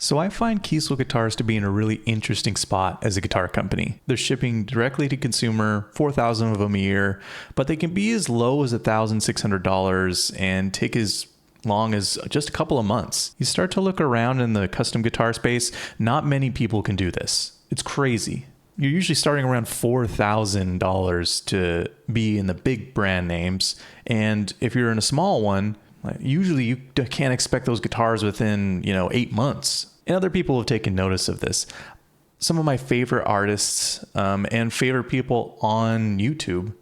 So I find Kiesel guitars to be in a really interesting spot as a guitar company. They're shipping directly to consumer, 4,000 of them a year, but they can be as low as $1,600 and take as long as just a couple of months. You start to look around in the custom guitar space, not many people can do this. It's crazy. You're usually starting around $4,000 to be in the big brand names. And if you're in a small one, usually you can't expect those guitars within, 8 months. And other people have taken notice of this. Some of my favorite artists and favorite people on YouTube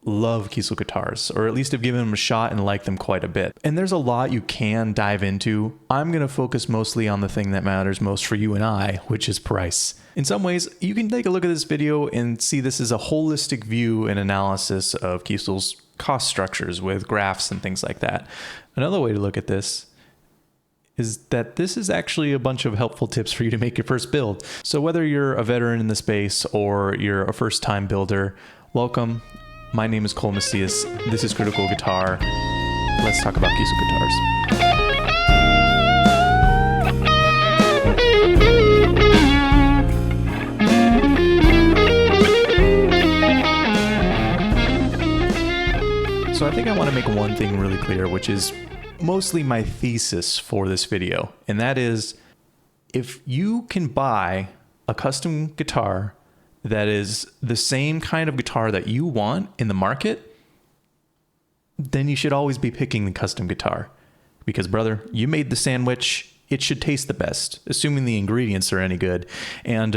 love Kiesel guitars, or at least have given them a shot and like them quite a bit. And there's a lot you can dive into. I'm going to focus mostly on the thing that matters most for you and I, which is price. In some ways, you can take a look at this video and see this as a holistic view and analysis of Kiesel's cost structures with graphs and things like that. Another way to look at this is that this is actually a bunch of helpful tips for you to make your first build. So whether you're a veteran in the space or you're a first-time builder, welcome. My name is Cole Macias. This is Critical Guitar. Let's talk about Kiesel guitars. So I think I want to make one thing really clear, which is mostly my thesis for this video. And that is, if you can buy a custom guitar that is the same kind of guitar that you want in the market, then you should always be picking the custom guitar. Because brother, you made the sandwich, it should taste the best, assuming the ingredients are any good. And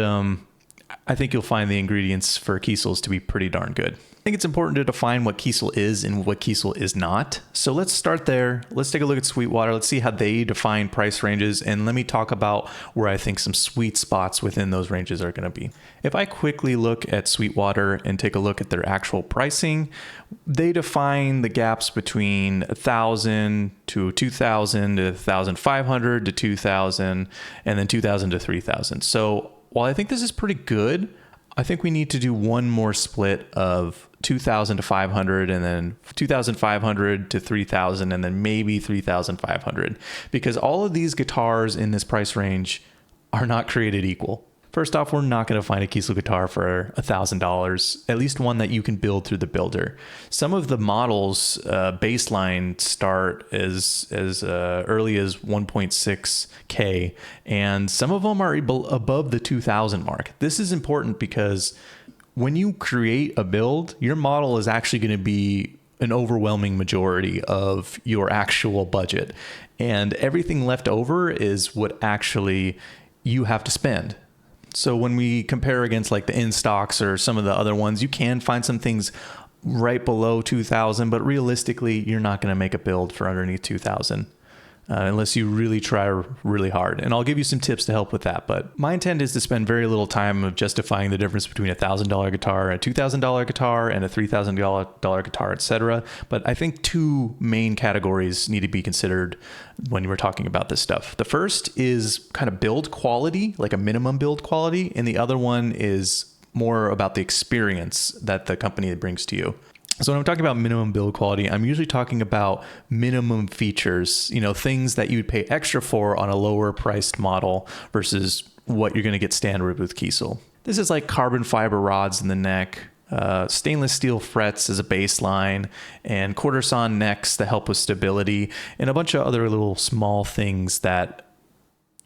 I think you'll find the ingredients for Kiesels to be pretty darn good. I think it's important to define what Kiesel is and what Kiesel is not. So let's start there. Let's take a look at Sweetwater. Let's see how they define price ranges. And let me talk about where I think some sweet spots within those ranges are going to be. If I quickly look at Sweetwater and take a look at their actual pricing, they define the gaps between 1,000 to 2,000 to 1,500 to 2,000 and then 2,000 to 3,000. So while I think this is pretty good, I think we need to do one more split of 2,000 to 500 and then 2,500 to 3,000 and then maybe 3,500, because all of these guitars in this price range are not created equal. First off, we're not going to find a Kiesel guitar for $1,000, at least one that you can build through the builder. Some of the models baseline start as early as 1.6K, and some of them are above the 2,000 mark. This is important because when you create a build, your model is actually going to be an overwhelming majority of your actual budget, and everything left over is what actually you have to spend. So when we compare against like the in-stocks or some of the other ones, you can find some things right below 2,000, but realistically, you're not going to make a build for underneath 2,000 unless you really try really hard. And I'll give you some tips to help with that. But my intent is to spend very little time of justifying the difference between $1,000 guitar, a $2,000 guitar, and a $3,000 guitar, etc. But I think two main categories need to be considered when we're talking about this stuff. The first is kind of build quality, like a minimum build quality, and the other one is more about the experience that the company brings to you. So when I'm talking about minimum build quality, I'm usually talking about minimum features, things that you'd pay extra for on a lower priced model versus what you're going to get standard with Kiesel. This is like carbon fiber rods in the neck, stainless steel frets as a baseline, and quarter sawn necks that help with stability, and a bunch of other little small things that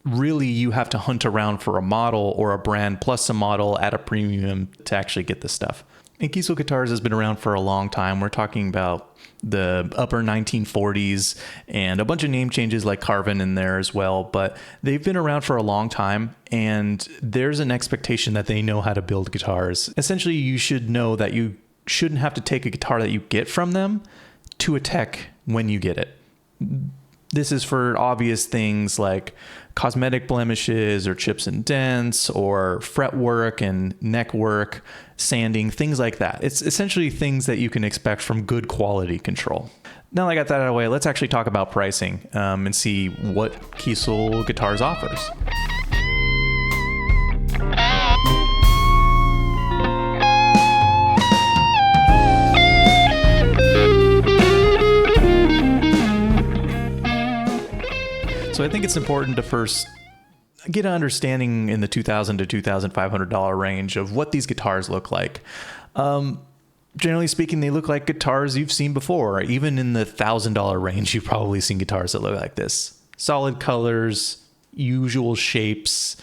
really you have to hunt around for a model or a brand plus a model at a premium to actually get this stuff. And Kiesel guitars has been around for a long time. We're talking about the upper 1940s and a bunch of name changes like Carvin in there as well. But they've been around for a long time, and there's an expectation that they know how to build guitars. Essentially, you should know that you shouldn't have to take a guitar that you get from them to a tech when you get it. This is for obvious things like cosmetic blemishes or chips and dents or fretwork and neck work, sanding, things like that. It's essentially things that you can expect from good quality control. Now that I got that out of the way, let's actually talk about pricing and see what Kiesel Guitars offers. So I think it's important to first get an understanding in the $2,000 to $2,500 range of what these guitars look like. Generally speaking, they look like guitars you've seen before. Even in the $1,000 range, you've probably seen guitars that look like this. Solid colors, usual shapes,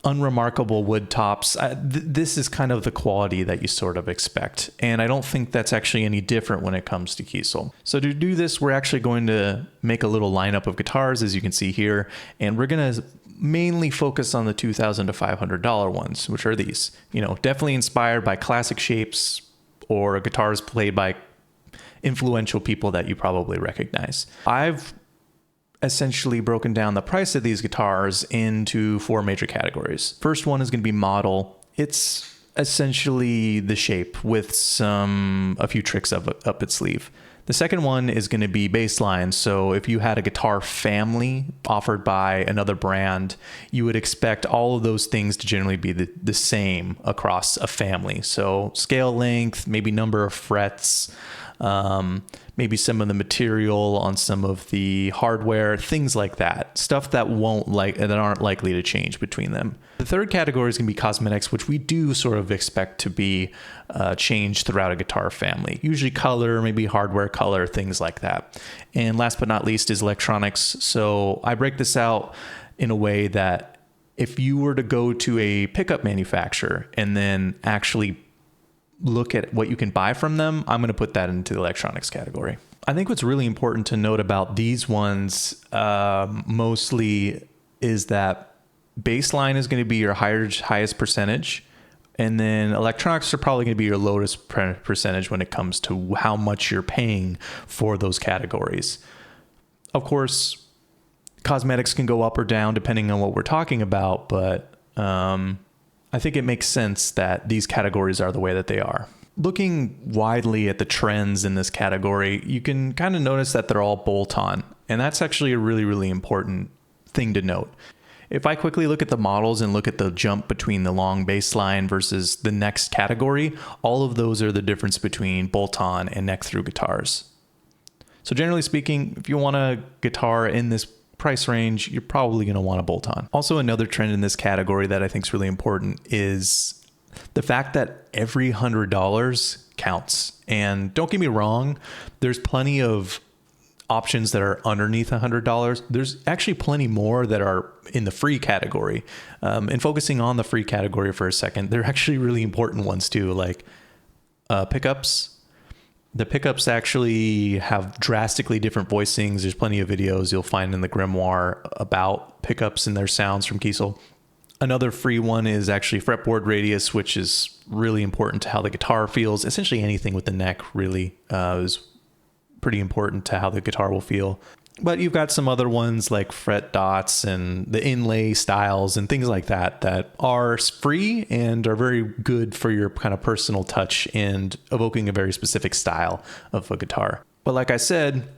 unremarkable wood tops. This is kind of the quality that you sort of expect. And I don't think that's actually any different when it comes to Kiesel. So to do this, we're actually going to make a little lineup of guitars, as you can see here. And we're going to mainly focus on the $2,000 to $500 ones, which are these. You know, definitely inspired by classic shapes or guitars played by influential people that you probably recognize. I've essentially broken down the price of these guitars into 4 major categories. First one is going to be model. It's essentially the shape with a few tricks up its sleeve. The second one is going to be baseline. So if you had a guitar family offered by another brand, you would expect all of those things to generally be the same across a family. So scale length, maybe number of frets, maybe some of the material on some of the hardware, things like that. Stuff that aren't likely to change between them. The third category is going to be cosmetics, which we do sort of expect to be changed throughout a guitar family. Usually color, maybe hardware color, things like that. And last but not least is electronics. So I break this out in a way that if you were to go to a pickup manufacturer and then actually look at what you can buy from them, I'm going to put that into the electronics category. I think what's really important to note about these ones mostly is that baseline is going to be your highest percentage, and then electronics are probably going to be your lowest percentage when it comes to how much you're paying for those categories. Of course, cosmetics can go up or down depending on what we're talking about, but I think it makes sense that these categories are the way that they are. Looking widely at the trends in this category, you can kind of notice that they're all bolt-on, and that's actually a really, really important thing to note. If I quickly look at the models and look at the jump between the long bass line versus the next category, all of those are the difference between bolt-on and neck-through guitars. So generally speaking, if you want a guitar in this price range, you're probably going to want a bolt-on. Also, another trend in this category that I think is really important is the fact that every $100 counts. And don't get me wrong, there's plenty of options that are underneath $100. There's actually plenty more that are in the free category. And focusing on the free category for a second, they're actually really important ones too, like pickups. The pickups actually have drastically different voicings. There's plenty of videos you'll find in the Grimoire about pickups and their sounds from Kiesel. Another free one is actually fretboard radius, which is really important to how the guitar feels. Essentially anything with the neck really is pretty important to how the guitar will feel. But you've got some other ones like fret dots and the inlay styles and things like that that are free and are very good for your kind of personal touch and evoking a very specific style of a guitar. But like I said,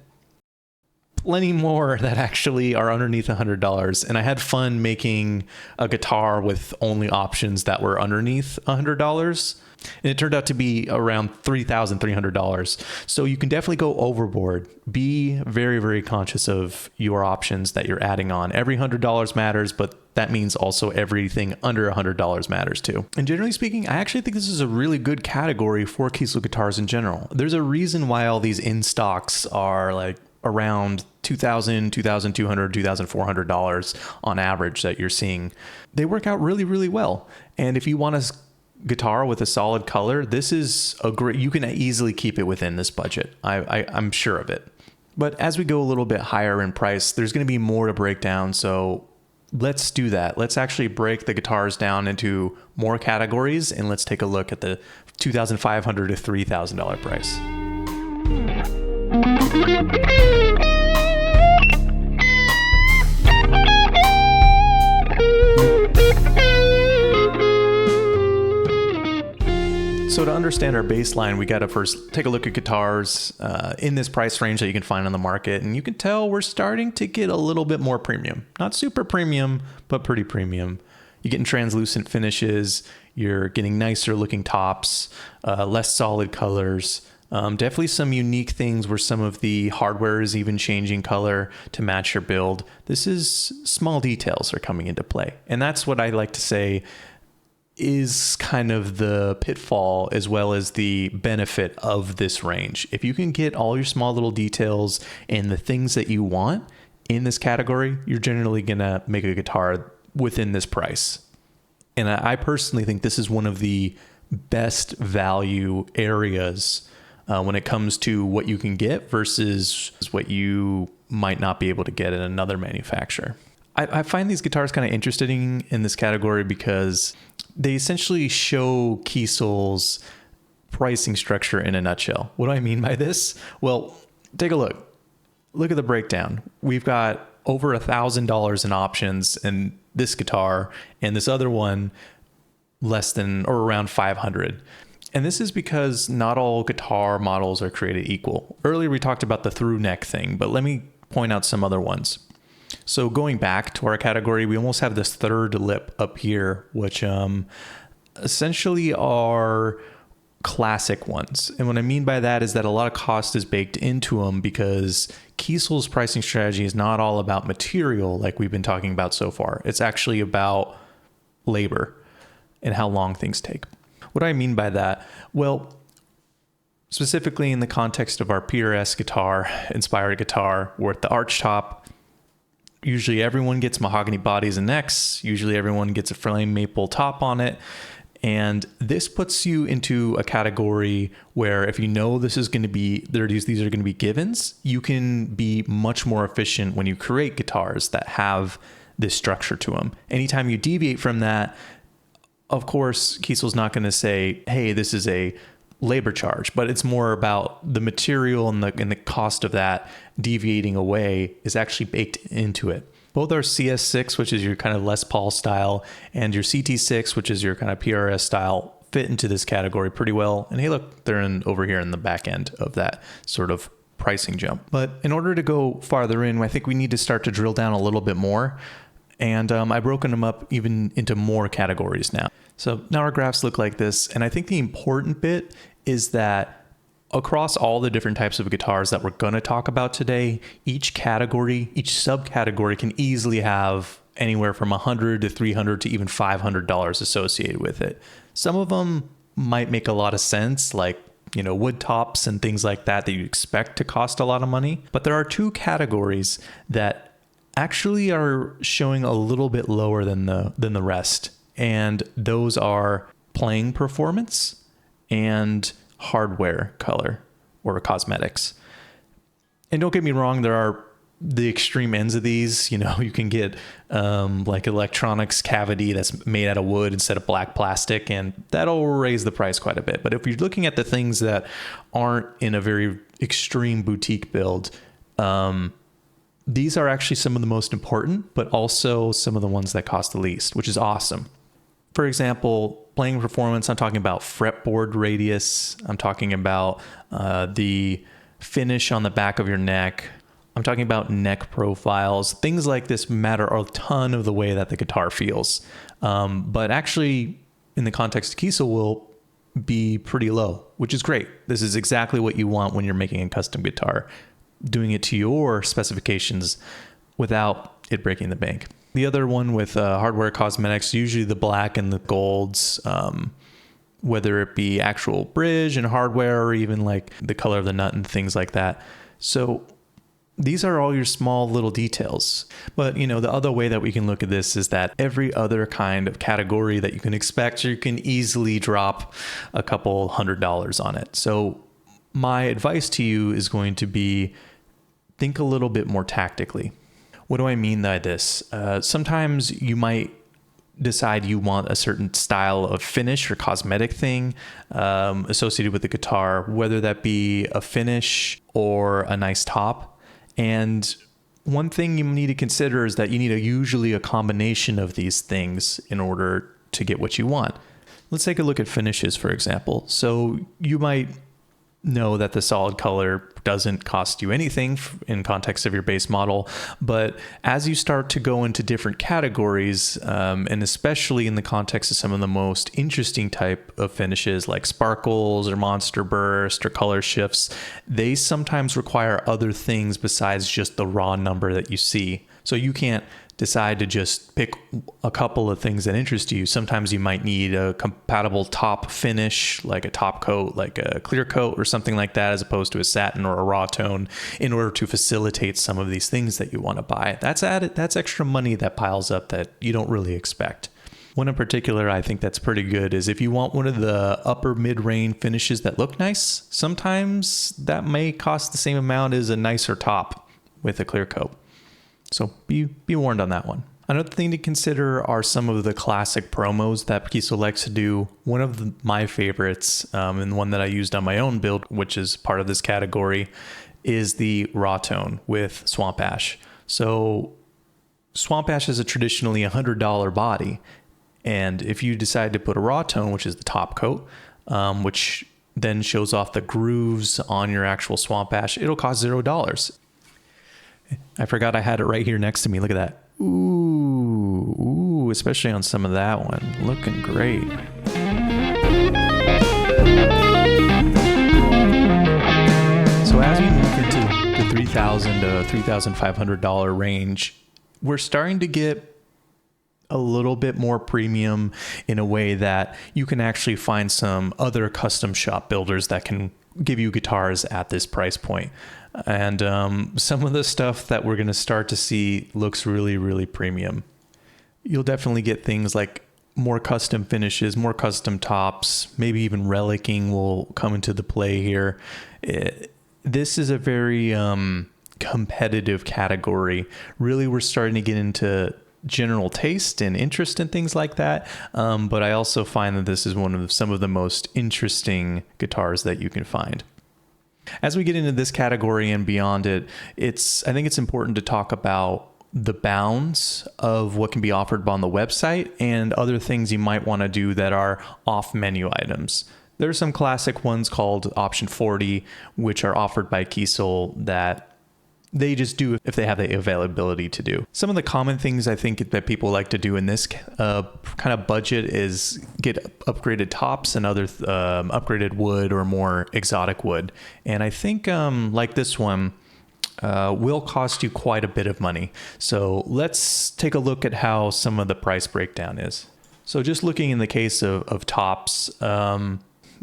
plenty more that actually are underneath $100. And I had fun making a guitar with only options that were underneath $100. And it turned out to be around $3,300. So you can definitely go overboard. Be very, very conscious of your options that you're adding on. Every $100 matters, but that means also everything under $100 matters too. And generally speaking, I actually think this is a really good category for Kiesel guitars in general. There's a reason why all these in stocks are like around $2,000, $2,200, $2,400 on average that you're seeing. They work out really, really well. And if you want a guitar with a solid color, this is a great, you can easily keep it within this budget. I'm sure of it. But as we go a little bit higher in price, there's going to be more to break down. So let's do that. Let's actually break the guitars down into more categories, and let's take a look at the $2,500 to $3,000 price. So to understand our baseline, we got to first take a look at guitars in this price range that you can find on the market. And you can tell we're starting to get a little bit more premium. Not super premium, but pretty premium. You're getting translucent finishes. You're getting nicer looking tops, less solid colors. Definitely some unique things where some of the hardware is even changing color to match your build. This is small details are coming into play. And that's what I like to say is kind of the pitfall as well as the benefit of this range. If you can get all your small little details and the things that you want in this category, you're generally going to make a guitar within this price. And I personally think this is one of the best value areas when it comes to what you can get versus what you might not be able to get in another manufacturer. I find these guitars kind of interesting in this category because they essentially show Kiesel's pricing structure in a nutshell. What do I mean by this? Well, take a look. Look at the breakdown. We've got over $1,000 in options in this guitar, and this other one less than or around 500. And this is because not all guitar models are created equal. Earlier we talked about the through neck thing, but let me point out some other ones. So going back to our category, we almost have this third lip up here, which essentially are classic ones. And what I mean by that is that a lot of cost is baked into them because Kiesel's pricing strategy is not all about material like we've been talking about so far. It's actually about labor and how long things take. What do I mean by that? Well, specifically in the context of our PRS guitar, inspired guitar, we're at the arch top. Usually everyone gets mahogany bodies and necks. Usually everyone gets a flame maple top on it. And this puts you into a category where if you know this is going to be, these are going to be givens, you can be much more efficient when you create guitars that have this structure to them. Anytime you deviate from that, of course, Kiesel's not going to say, hey, this is a labor charge, but it's more about the material and the cost of that deviating away is actually baked into it. Both our CS6, which is your kind of Les Paul style, and your CT6, which is your kind of PRS style, fit into this category pretty well. And hey, look, they're over here in the back end of that sort of pricing jump. But in order to go farther in, I think we need to start to drill down a little bit more. And I've broken them up even into more categories now. So now our graphs look like this. And I think the important bit is that across all the different types of guitars that we're going to talk about today, each category, each subcategory can easily have anywhere from $100 to $300 to even $500 associated with it. Some of them might make a lot of sense, like, you know, wood tops and things like that you expect to cost a lot of money. But there are two categories that actually are showing a little bit lower than the rest. And those are playing performance and hardware color or cosmetics. And don't get me wrong, there are the extreme ends of these. You know, you can get like electronics cavity that's made out of wood instead of black plastic, and that'll raise the price quite a bit. But if you're looking at the things that aren't in a very extreme boutique build, these are actually some of the most important, but also some of the ones that cost the least, which is awesome. For example, playing performance, I'm talking about fretboard radius. I'm talking about the finish on the back of your neck. I'm talking about neck profiles. Things like this matter a ton of the way that the guitar feels. But actually, in the context of Kiesel, will be pretty low, which is great. This is exactly what you want when you're making a custom guitar, doing it to your specifications without it breaking the bank. The other one with hardware cosmetics, usually the black and the golds, whether it be actual bridge and hardware or even like the color of the nut and things like that. So these are all your small little details. But, you know, the other way that we can look at this is that every other kind of category that you can expect, you can easily drop a couple $100 on it. So my advice to you is going to be, think a little bit more tactically. What do I mean by this? Sometimes you might decide you want a certain style of finish or cosmetic thing associated with the guitar, whether that be a finish or a nice top. And one thing you need to consider is that you need usually a combination of these things in order to get what you want. Let's take a look at finishes, for example. So you might know that the solid color doesn't cost you anything in context of your base model. But as you start to go into different categories, and especially in the context of some of the most interesting type of finishes like sparkles or monster burst or color shifts, they sometimes require other things besides just the raw number that you see. So you can't decide to just pick a couple of things that interest you. Sometimes you might need a compatible top finish, like a top coat, like a clear coat or something like that, as opposed to a satin or a raw tone, in order to facilitate some of these things that you want to buy. That's extra money that piles up that you don't really expect. One in particular I think that's pretty good is if you want one of the upper mid-range finishes that look nice, sometimes that may cost the same amount as a nicer top with a clear coat. So be warned on that one. Another thing to consider are some of the classic promos that Kiesel likes to do. One of my favorites, and one that I used on my own build, which is part of this category, is the raw tone with Swamp Ash. So Swamp Ash is a traditionally $100 body. And if you decide to put a raw tone, which is the top coat, which then shows off the grooves on your actual Swamp Ash, it'll cost $0. I forgot I had it right here next to me. Look at that. Ooh, especially on some of that one. Looking great. So as we move into the $3,000 to $3,500 range, we're starting to get a little bit more premium in a way that you can actually find some other custom shop builders that can give you guitars at this price point. And some of the stuff that we're going to start to see looks really, really premium. You'll definitely get things like more custom finishes, more custom tops, maybe even relicing will come into the play here. This is a very competitive category. Really, we're starting to get into general taste and interest in things like that. But I also find that this is some of the most interesting guitars that you can find. As we get into this category and beyond it, I think it's important to talk about the bounds of what can be offered on the website and other things you might want to do that are off menu items. There are some classic ones called Option 40, which are offered by Kiesel that they just do if they have the availability to do. Some of the common things I think that people like to do in this kind of budget is get upgraded tops and other upgraded wood or more exotic wood. And I think like this one will cost you quite a bit of money. So let's take a look at how some of the price breakdown is. So just looking in the case of tops,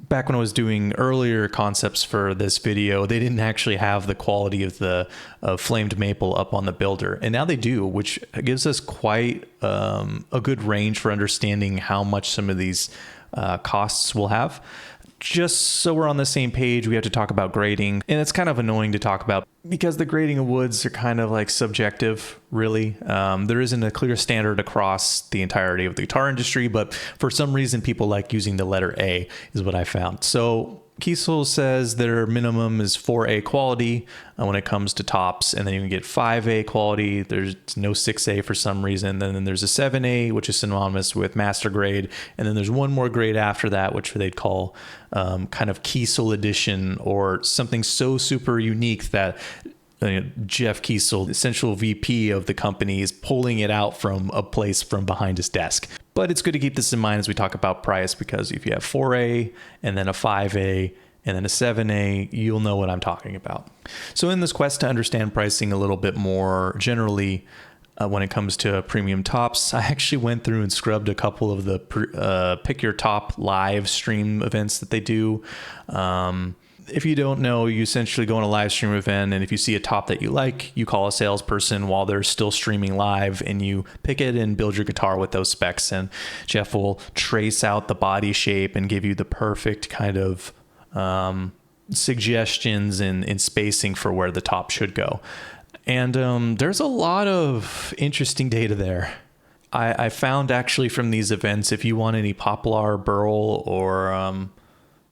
back when I was doing earlier concepts for this video, they didn't actually have the quality of the flamed maple up on the builder. And now they do, which gives us quite a good range for understanding how much some of these costs will have. Just so we're on the same page, we have to talk about grading. And it's kind of annoying to talk about because the grading of woods are kind of like subjective, really. There isn't a clear standard across the entirety of the guitar industry, but for some reason, people like using the letter A is what I found. So Kiesel says their minimum is 4A quality when it comes to tops, and then you can get 5A quality. There's no 6A for some reason. Then there's a 7A, which is synonymous with master grade. And then there's one more grade after that, which they'd call kind of Kiesel edition, or something so super unique that Jeff Kiesel, the central VP of the company, is pulling it out from a place from behind his desk. But it's good to keep this in mind as we talk about price, because if you have 4A and then a 5A and then a 7A, you'll know what I'm talking about. So in this quest to understand pricing a little bit more generally, when it comes to premium tops, I actually went through and scrubbed a couple of the Pick Your Top live stream events that they do. If you don't know, you essentially go on a live stream event, and if you see a top that you like, you call a salesperson while they're still streaming live, and you pick it and build your guitar with those specs. And Jeff will trace out the body shape and give you the perfect kind of suggestions and spacing for where the top should go. And there's a lot of interesting data there. I found actually from these events, if you want any Poplar burl or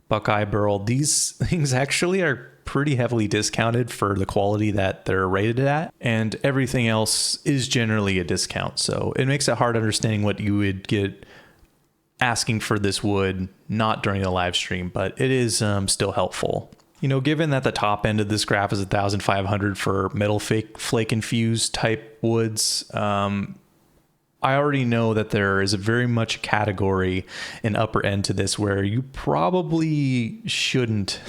Buckeye burl, these things actually are pretty heavily discounted for the quality that they're rated at, and everything else is generally a discount. So it makes it hard understanding what you would get asking for this wood, not during the live stream, but it is still helpful. You know, given that the top end of this graph is 1,500 for metal flake infused type woods, I already know that there is a very much category, an upper end to this where you probably shouldn't,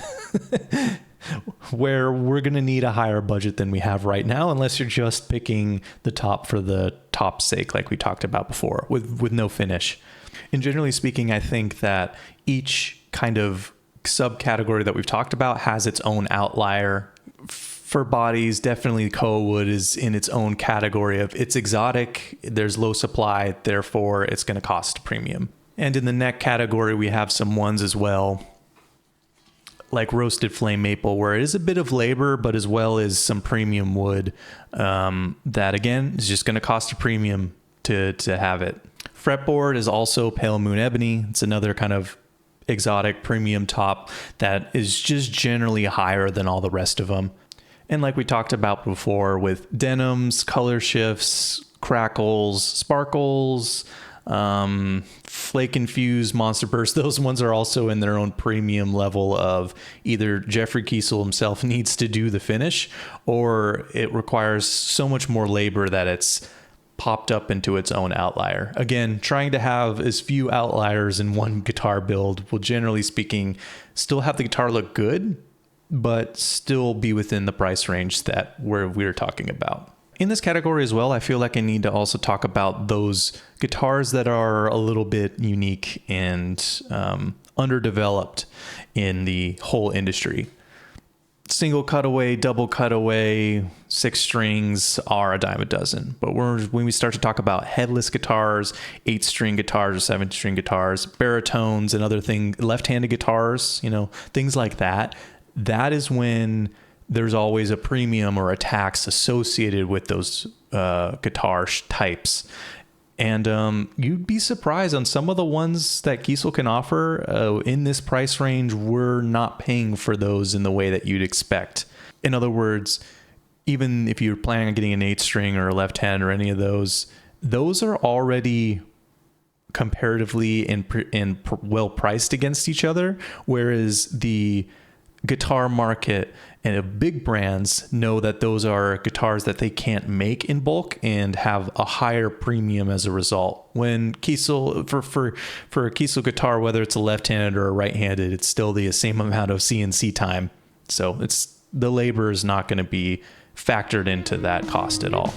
where we're going to need a higher budget than we have right now, unless you're just picking the top for the top's sake, like we talked about before, with no finish. And generally speaking, I think that each kind of subcategory that we've talked about has its own outlier. For bodies, definitely Koa wood is in its own category of it's exotic, there's low supply, therefore it's going to cost a premium. And in the neck category, we have some ones as well, like roasted flame maple, where it is a bit of labor, but as well as some premium wood that again is just going to cost a premium to have it. Fretboard is also pale moon ebony. It's another kind of exotic premium top that is just generally higher than all the rest of them. And like we talked about before with denims, color shifts, crackles, sparkles, flake infused monster burst, those ones are also in their own premium level of either Jeffrey Kiesel himself needs to do the finish, or it requires so much more labor that it's popped up into its own outlier. Again, trying to have as few outliers in one guitar build will, generally speaking, still have the guitar look good, but still be within the price range that we're talking about. In this category as well, I feel like I need to also talk about those guitars that are a little bit unique and underdeveloped in the whole industry. Single cutaway, double cutaway, 6 strings are a dime a dozen. But when we start to talk about headless guitars, 8-string guitars or 7-string guitars, baritones and other things, left-handed guitars, you know, things like that, that is when there's always a premium or a tax associated with those guitar types. And you'd be surprised on some of the ones that Kiesel can offer in this price range. We're not paying for those in the way that you'd expect. In other words, even if you're planning on getting an 8-string or a left hand or any of those are already comparatively and well priced against each other. Whereas the guitar market and big brands know that those are guitars that they can't make in bulk and have a higher premium as a result. When Kiesel, for a Kiesel guitar, whether it's a left-handed or a right-handed, it's still the same amount of CNC time. So the labor is not going to be factored into that cost at all.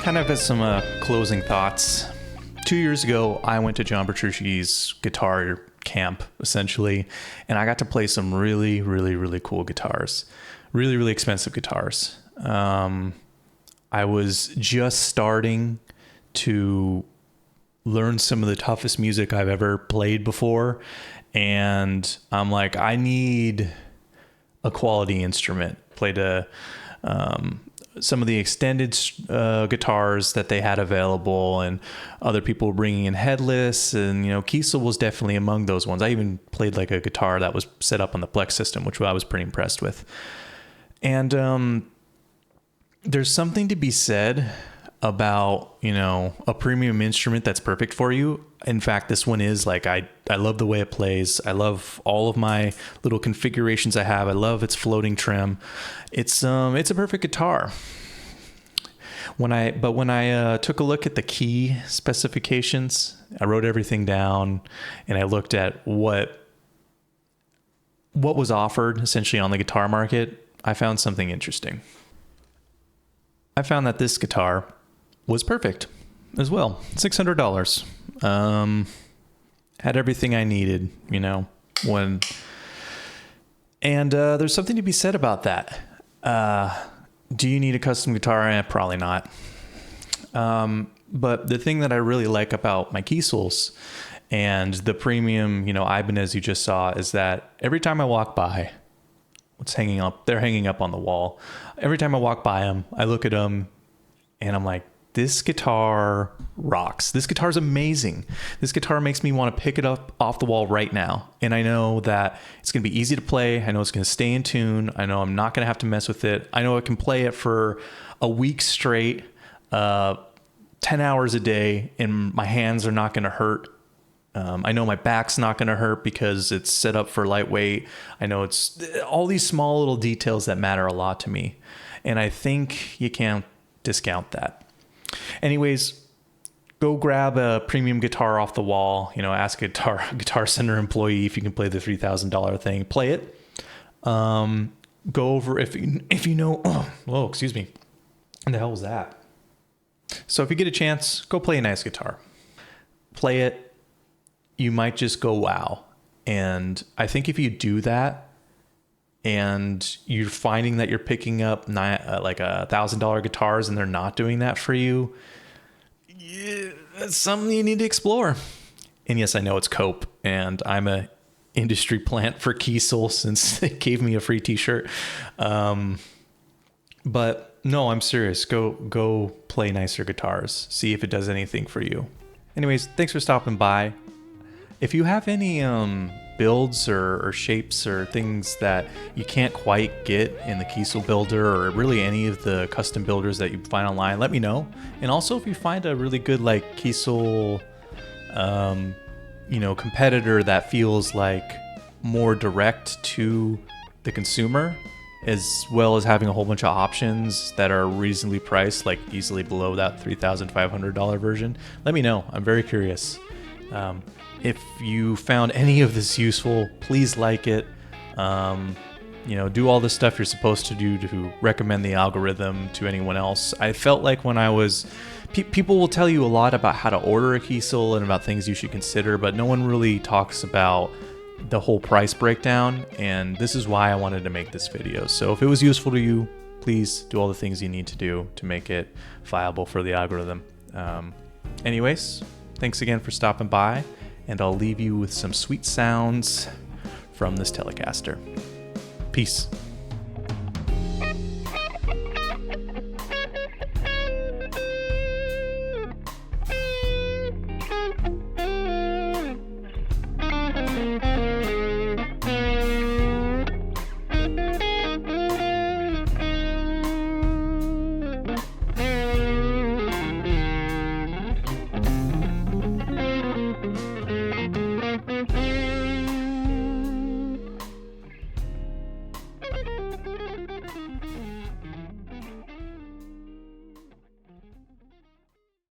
Kind of as some closing thoughts. 2 years ago, I went to John Petrucci's guitar camp, essentially, and I got to play some really, really, really cool guitars. Really, really expensive guitars. I was just starting to learn some of the toughest music I've ever played before, and I'm like, I need a quality instrument. Played some of the extended guitars that they had available, and other people were bringing in headless, and Kiesel was definitely among those ones. I even played like a guitar that was set up on the Plex system, which I was pretty impressed with. And there's something to be said about a premium instrument that's perfect for you. In fact, this one is like, I love the way it plays. I love all of my little configurations I have. I love its floating trim. It's a perfect guitar. When I took a look at the key specifications, I wrote everything down and I looked at what was offered essentially on the guitar market. I found something interesting. I found that this guitar was perfect as well. $600. Had everything I needed, and there's something to be said about that. Do you need a custom guitar? Probably not. But the thing that I really like about my Kiesels and the premium, Ibanez you just saw, is that every time I walk by, they're hanging up on the wall. Every time I walk by them, I look at them and I'm like, this guitar rocks. This guitar is amazing. This guitar makes me want to pick it up off the wall right now. And I know that it's going to be easy to play. I know it's going to stay in tune. I know I'm not going to have to mess with it. I know I can play it for a week straight, 10 hours a day, and my hands are not going to hurt. I know my back's not going to hurt because it's set up for lightweight. I know it's all these small little details that matter a lot to me. And I think you can't discount that. Anyways, go grab a premium guitar off the wall. Ask a guitar center employee if you can play the $3,000 thing. Play it. Go over if you know. Whoa, excuse me. What the hell was that? So if you get a chance, go play a nice guitar. Play it. You might just go wow. And I think if you do that, and you're finding that you're picking up like $1,000 guitars and they're not doing that for you, that's something you need to explore. And yes, I know it's Cope, and I'm a industry plant for Kiesel since they gave me a free t-shirt. But no, I'm serious. Go play nicer guitars. See if it does anything for you. Anyways, thanks for stopping by. If you have any builds or shapes or things that you can't quite get in the Kiesel builder, or really any of the custom builders that you find online, let me know. And also, if you find a really good like Kiesel competitor that feels like more direct to the consumer, as well as having a whole bunch of options that are reasonably priced, like easily below that $3,500 version, let me know. I'm very curious. If you found any of this useful, please like it. Do all the stuff you're supposed to do to recommend the algorithm to anyone else. I felt like when I was... people will tell you a lot about how to order a Kiesel and about things you should consider, but no one really talks about the whole price breakdown, and this is why I wanted to make this video. So if it was useful to you, please do all the things you need to do to make it viable for the algorithm. Anyways, thanks again for stopping by, and I'll leave you with some sweet sounds from this Telecaster. Peace.